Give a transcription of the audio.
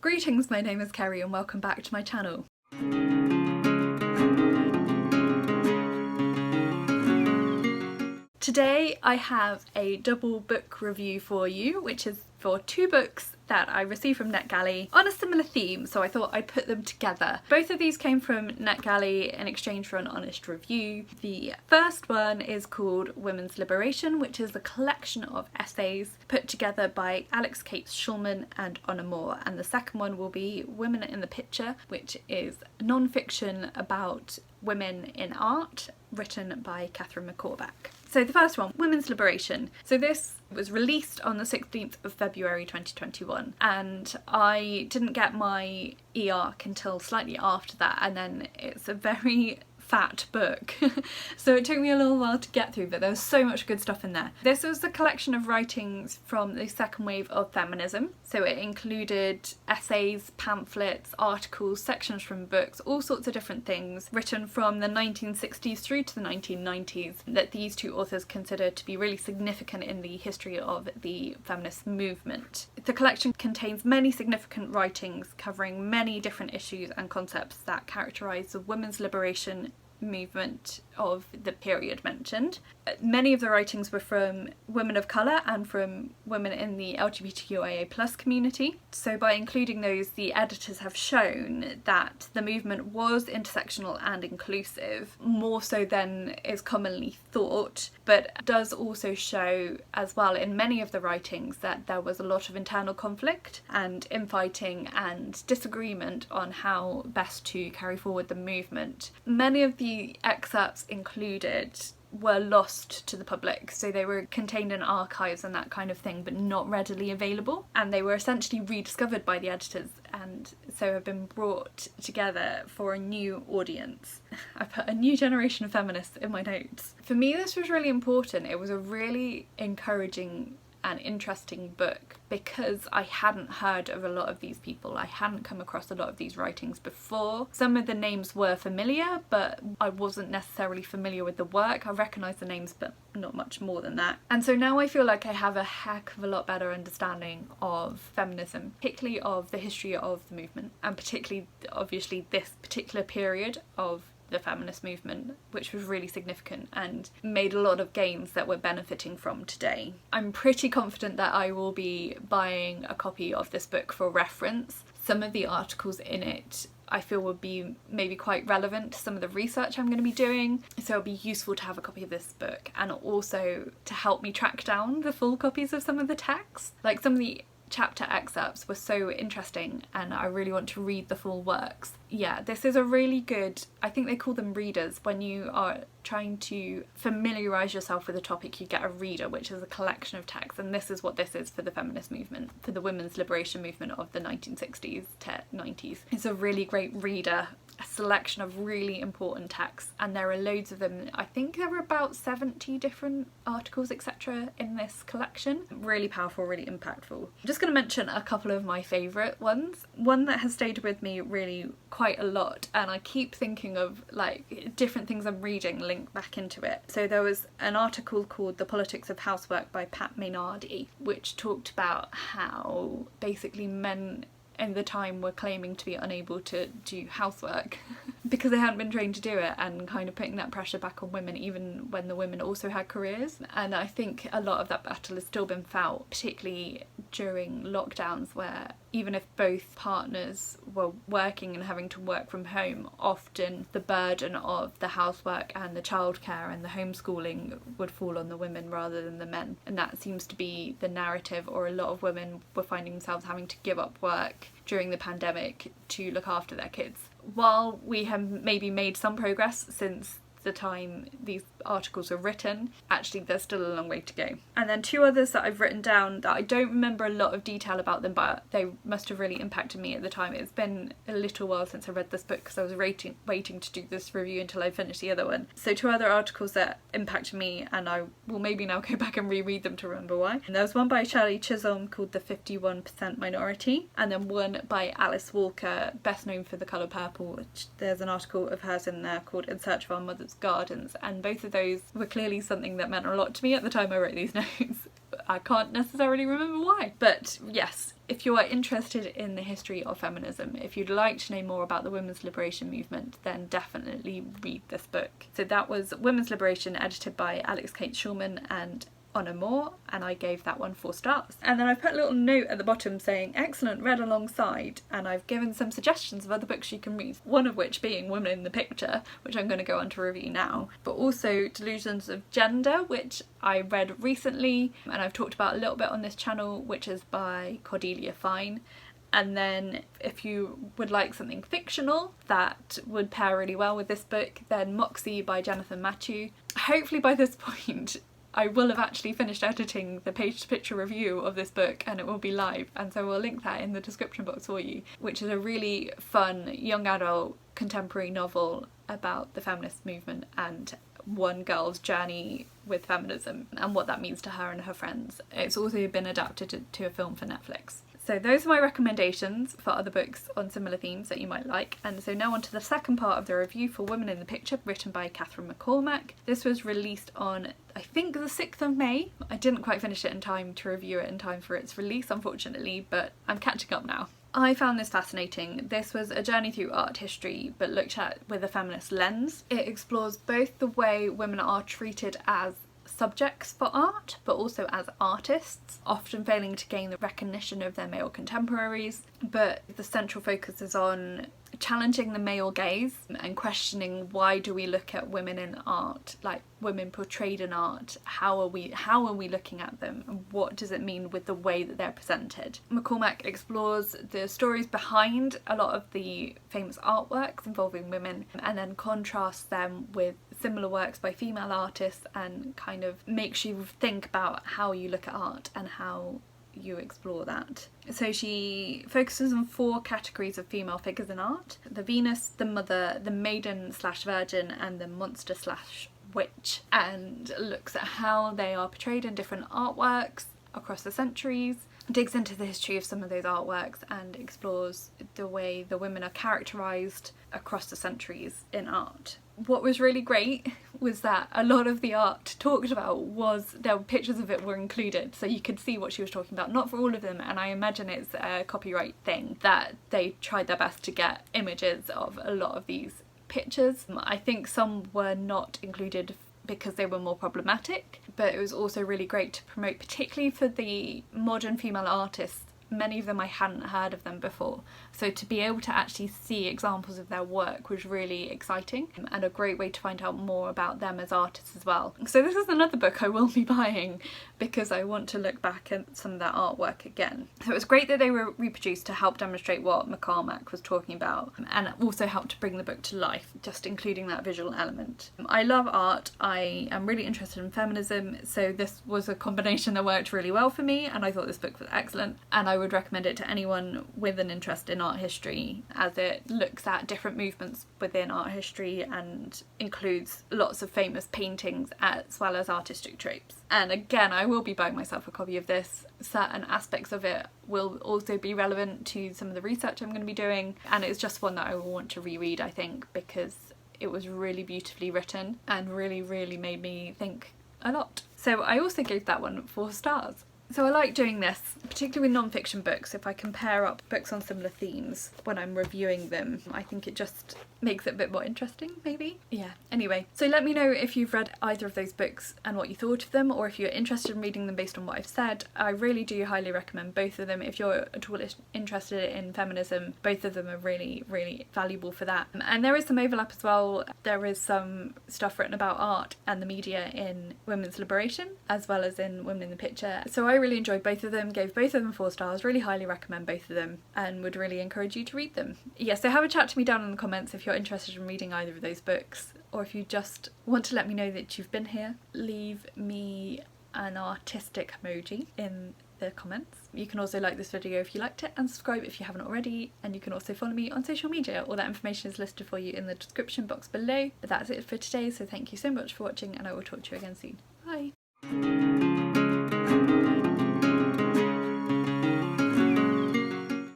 Greetings, my name is Kerry and welcome back to my channel. Today I have a double book review for you, which is for two books that I received from NetGalley on a similar theme, so I thought I'd put them together. Both of these came from NetGalley in exchange for an honest review. The first one is called Women's Liberation, which is a collection of essays put together by Alex Cates-Shulman and Honor Moore, and the second one will be Women in the Picture, which is non-fiction about women in art, written by Catherine McCormack. So the first one, Women's Liberation. So this was released on the 16th of February 2021, and I didn't get my e-arc until slightly after that, and then it's a very fat book so it took me a little while to get through, but there was so much good stuff in there. This was a collection of writings from the second wave of feminism, so it included essays, pamphlets, articles, sections from books, all sorts of different things written from the 1960s through to the 1990s that these two authors considered to be really significant in the history of the feminist movement. The collection contains many significant writings covering many different issues and concepts that characterise the women's liberation movement of the period mentioned. Many of the writings were from women of colour and from women in the LGBTQIA+ community. So by including those, the editors have shown that the movement was intersectional and inclusive, more so than is commonly thought, but does also show as well in many of the writings that there was a lot of internal conflict and infighting and disagreement on how best to carry forward the movement. Many of the excerpts included were lost to the public, so they were contained in archives and that kind of thing, but not readily available, and they were essentially rediscovered by the editors and so have been brought together for a new audience. I put a new generation of feminists in my notes. For me, this was really important. It was a really encouraging and interesting book because I hadn't heard of a lot of these people. I hadn't come across a lot of these writings before. Some of the names were familiar, but I wasn't necessarily familiar with the work. I recognised the names, but not much more than that. And so now I feel like I have a heck of a lot better understanding of feminism, particularly of the history of the movement, and particularly, obviously, this particular period of the feminist movement, which was really significant and made a lot of gains that we're benefiting from today. I'm pretty confident that I will be buying a copy of this book for reference. Some of the articles in it I feel would be maybe quite relevant to some of the research I'm going to be doing, so it'll be useful to have a copy of this book, and also to help me track down the full copies of some of the texts. Like, some of the chapter excerpts were so interesting and I really want to read the full works. Yeah, this is a really good, I think they call them readers. When you are trying to familiarise yourself with a topic, you get a reader, which is a collection of texts, and this is what this is for the feminist movement, for the women's liberation movement of the 1960s to 90s. It's a really great reader, a selection of really important texts, and there are loads of them. I think there were about 70 different articles, etc. in this collection. Really powerful, really impactful. I'm just going to mention a couple of my favourite ones. One that has stayed with me really quite a lot, and I keep thinking of like different things I'm reading linked back into it. So there was an article called The Politics of Housework by Pat Maynardi, which talked about how basically men in the time were claiming to be unable to do housework because they hadn't been trained to do it, and kind of putting that pressure back on women even when the women also had careers. And I think a lot of that battle has still been felt, particularly during lockdowns, where even if both partners were working and having to work from home, often the burden of the housework and the childcare and the homeschooling would fall on the women rather than the men. And that seems to be the narrative, or a lot of women were finding themselves having to give up work during the pandemic to look after their kids. While we have maybe made some progress since the time these articles were written, actually there's still a long way to go. And then two others that I've written down that I don't remember a lot of detail about them, but they must have really impacted me at the time. It's been a little while since I read this book because I was waiting to do this review until I finished the other one. So two other articles that impacted me, and I will maybe now go back and reread them to remember why. And there was one by Shelley Chisholm called The 51% Minority, and then one by Alice Walker, best known for The Colour Purple, which there's an article of hers in there called In Search of Our Mother's Gardens, and both of those were clearly something that meant a lot to me at the time I wrote these notes. I can't necessarily remember why. But yes, if you are interested in the history of feminism, if you'd like to know more about the women's liberation movement, then definitely read this book. So that was Women's Liberation, edited by Alex Kate Shulman and Honor Moore, and I gave that one 4 stars. And then I've put a little note at the bottom saying excellent, read alongside, and I've given some suggestions of other books you can read, one of which being Women in the Picture, which I'm going to go on to review now, but also Delusions of Gender, which I read recently and I've talked about a little bit on this channel, which is by Cordelia Fine. And then if you would like something fictional that would pair really well with this book, then Moxie by Jonathan Matthew. Hopefully by this point I will have actually finished editing the page-to-picture review of this book and it will be live, and so we'll link that in the description box for you, which is a really fun young adult contemporary novel about the feminist movement and one girl's journey with feminism and what that means to her and her friends. It's also been adapted to a film for Netflix. So those are my recommendations for other books on similar themes that you might like. And so now on to the second part of the review for Women in the Picture, written by Catherine McCormack. This was released on, I think, the 6th of May. I didn't quite finish it in time to review it in time for its release, unfortunately, but I'm catching up now. I found this fascinating. This was a journey through art history, but looked at with a feminist lens. It explores both the way women are treated as subjects for art, but also as artists, often failing to gain the recognition of their male contemporaries. But the central focus is on challenging the male gaze and questioning, why do we look at women in art, like women portrayed in art? How are we looking at them, and what does it mean with the way that they're presented? McCormack explores the stories behind a lot of the famous artworks involving women and then contrasts them with similar works by female artists and kind of makes you think about how you look at art and how you explore that. So she focuses on 4 categories of female figures in art: the Venus, the Mother, the Maiden/Virgin, and the Monster/Witch, and looks at how they are portrayed in different artworks across the centuries, digs into the history of some of those artworks and explores the way the women are characterised across the centuries in art. What was really great was that a lot of the art talked about there were pictures of it were included, so you could see what she was talking about. Not for all of them, and I imagine it's a copyright thing that they tried their best to get images of a lot of these pictures. I think some were not included because they were more problematic, but it was also really great to promote, particularly for the modern female artists. Many of them I hadn't heard of them before, so to be able to actually see examples of their work was really exciting and a great way to find out more about them as artists as well. So this is another book I will be buying because I want to look back at some of their artwork again. So it was great that they were reproduced to help demonstrate what McCormack was talking about and also help to bring the book to life, just including that visual element. I love art, I am really interested in feminism, so this was a combination that worked really well for me, and I thought this book was excellent, and I would recommend it to anyone with an interest in art history, as it looks at different movements within art history and includes lots of famous paintings as well as artistic tropes. And again, I will be buying myself a copy of this. Certain aspects of it will also be relevant to some of the research I'm going to be doing, and it's just one that I will want to reread, I think, because it was really beautifully written and really made me think a lot. So I also gave that one 4 stars. So I like doing this, particularly with non-fiction books. If I compare up books on similar themes when I'm reviewing them, I think it just makes it a bit more interesting, maybe? Yeah, anyway. So let me know if you've read either of those books and what you thought of them, or if you're interested in reading them based on what I've said. I really do highly recommend both of them. If you're at all interested in feminism, both of them are really valuable for that. And there is some overlap as well. There is some stuff written about art and the media in Women's Liberation, as well as in Women in the Picture. So I really enjoyed both of them, gave both of them 4 stars, really highly recommend both of them, and would really encourage you to read them. Yeah, so have a chat to me down in the comments if you're interested in reading either of those books, or if you just want to let me know that you've been here. Leave me an artistic emoji in the comments. You can also like this video if you liked it, and subscribe if you haven't already, and you can also follow me on social media. All that information is listed for you in the description box below. But that's it for today, so thank you so much for watching, and I will talk to you again soon. Bye!